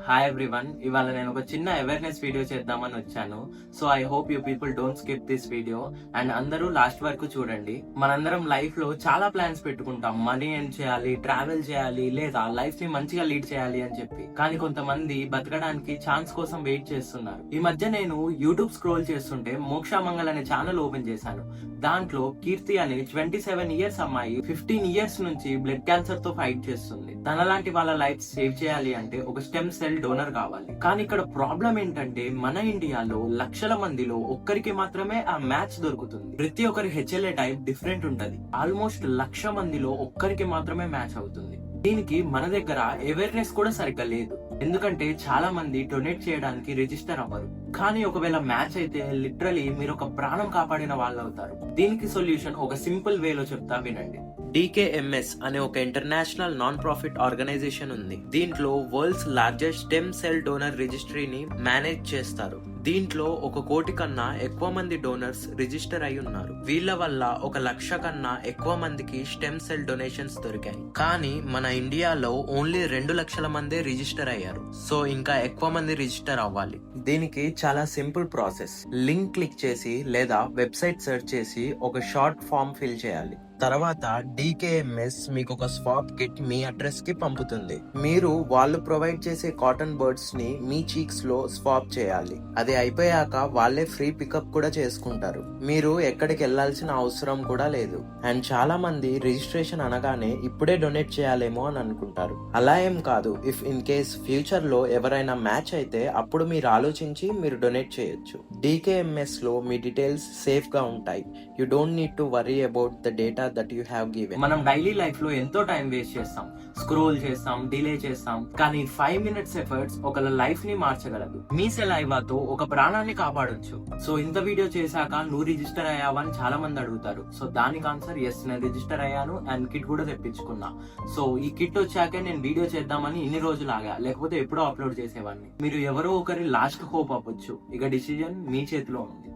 Hi everyone, ఇవాళ నేను ఒక చిన్న అవేర్నెస్ వీడియో చేద్దామని వచ్చాను. So I hope you people don't skip this video and అందరూ లాస్ట్ వరకు చూడండి. మనందరం లైఫ్ లో చాలా ప్లాన్స్ పెట్టుకుంటాం, మనీ ఎర్న్ చేయాలి, ట్రావెల్ చేయాలి, లేదా లైఫ్ ని మంచిగా లీడ్ చేయాలి అని చెప్పి. కానీ కొంతమంది బతకడానికి ఛాన్స్ కోసం వెయిట్ చేస్తున్నారు. ఈ మధ్య నేను యూట్యూబ్ స్క్రోల్ చేస్తుంటే మోక్షామంగల్ అనే ఛానల్ ఓపెన్ చేశాను. దాంట్లో కీర్తి అనే 27 ఇయర్స్ అమ్మాయి 15 ఇయర్స్ నుంచి బ్లడ్ క్యాన్సర్ తో ఫైట్ చేస్తుంది. తనలాంటి వాళ్ళ లైఫ్ సేవ్ చేయాలి అంటే ఒక స్టెమ్ సెల్ డోనర్ కావాలి. కానీ ఇక్కడ ప్రాబ్లం ఏంటంటే మన ఇండియాలో లక్షల మందిలో ఒక్కరికి మాత్రమే ఆ మ్యాచ్ దొరుకుతుంది. ప్రతి ఒక్కరి హెచ్ఎల్ఏ టైప్ డిఫరెంట్ ఉంటది. ఆల్మోస్ట్ 1,00,000 మందిలో ఒక్కరికి మాత్రమే మ్యాచ్ అవుతుంది. దీనికి మన దగ్గర అవేర్నెస్ కూడా సరిగ్గా లేదు. ఎందుకంటే చాలా మంది డొనేట్ చేయడానికి రిజిస్టర్ అవ్వరు. కానీ ఒకవేళ మ్యాచ్ అయితే లిటరలీ మీరు ఒక ప్రాణం కాపాడిన వాళ్ళు అవుతారు. దీనికి సొల్యూషన్ ఒక సింపుల్ వేలో చెప్తా వినండి. DKMS అనే ఒక ఇంటర్నేషనల్ నాన్ ప్రాఫిట్ ఆర్గనైజేషన్ ఉంది. దీంట్లో world's largest stem cell donor రిజిస్ట్రీని మేనేజ్ చేస్తారు. దీంట్లో 1 కోటి కన్నా ఎక్కువ మంది డోనర్స్ రిజిస్టర్ అయి ఉన్నారు. వీళ్ళ వల్ల 1,00,000 కన్నా ఎక్కువ మందికి స్టెమ్ సెల్ డొనేషన్స్ దొరికాయి. కానీ మన ఇండియాలో ఓన్లీ 2 లక్షల మందే రిజిస్టర్ అయ్యారు. సో ఇంకా ఎక్కువ మంది రిజిస్టర్ అవ్వాలి. దీనికి చాలా సింపుల్ ప్రాసెస్. లింక్ క్లిక్ చేసి లేదా వెబ్సైట్ సెర్చ్ చేసి ఒక షార్ట్ ఫామ్ ఫిల్ చేయాలి. తర్వాత DKMS మీకు ఒక స్వాప్ కిట్ మీ అడ్రస్ కి పంపుతుంది. మీరు వాళ్ళు ప్రొవైడ్ చేసే కాటన్ బర్డ్స్ ని మీ చీక్స్ లో స్వాప్ చేయాలి. అది అయిపోయాక వాళ్ళే ఫ్రీ పికప్ కూడా చేసుకుంటారు. మీరు ఎక్కడికి వెళ్లాల్సిన అవసరం కూడా లేదు. అండ్ చాలా మంది రిజిస్ట్రేషన్ అనగానే ఇప్పుడే డొనేట్ చేయాలేమో అని అనుకుంటారు. అలా ఏం కాదు. ఇఫ్ ఇన్ కేస్ ఫ్యూచర్ లో ఎవరైనా మ్యాచ్ అయితే అప్పుడు మీరు ఆలోచించి మీరు డొనేట్ చేయొచ్చు. DKMS లో మీ డీటెయిల్స్ సేఫ్ గా ఉంటాయి. You don't need to worry about the data that you have given. మనం డైలీ లైఫ్ లో ఎంతో టైం వేస్ట్ చేస్తాం, స్క్రోల్ చేస్తాం, డిలే చేస్తాం. కానీ 5 మినిట్స్ ఎఫర్ట్స్ ఒకళ్ళ లైఫ్ ని మార్చగలదు. మీ సెలైవాతో ఒక ప్రాణాన్ని కాపాడొచ్చు. సో ఇంత వీడియో చేశాక నువ్వు రిజిస్టర్ అయ్యావని చాలా మంది అడుగుతారు. సో దానికి ఆన్సర్ ఎస్, నేను రిజిస్టర్ అయ్యాను అండ్ కిట్ కూడా తెప్పించుకున్నా. సో ఈ కిట్ వచ్చాకే నేను వీడియో చేద్దామని ఇన్ని రోజులు ఆగా, లేకపోతే ఎప్పుడో అప్లోడ్ చేసేవాడిని. మీరు ఎవరో ఒకరి లాస్ట్ హోప్ అవ్వచ్చు. ఇక డిసిజన్ మీ చేతిలో ఉంది.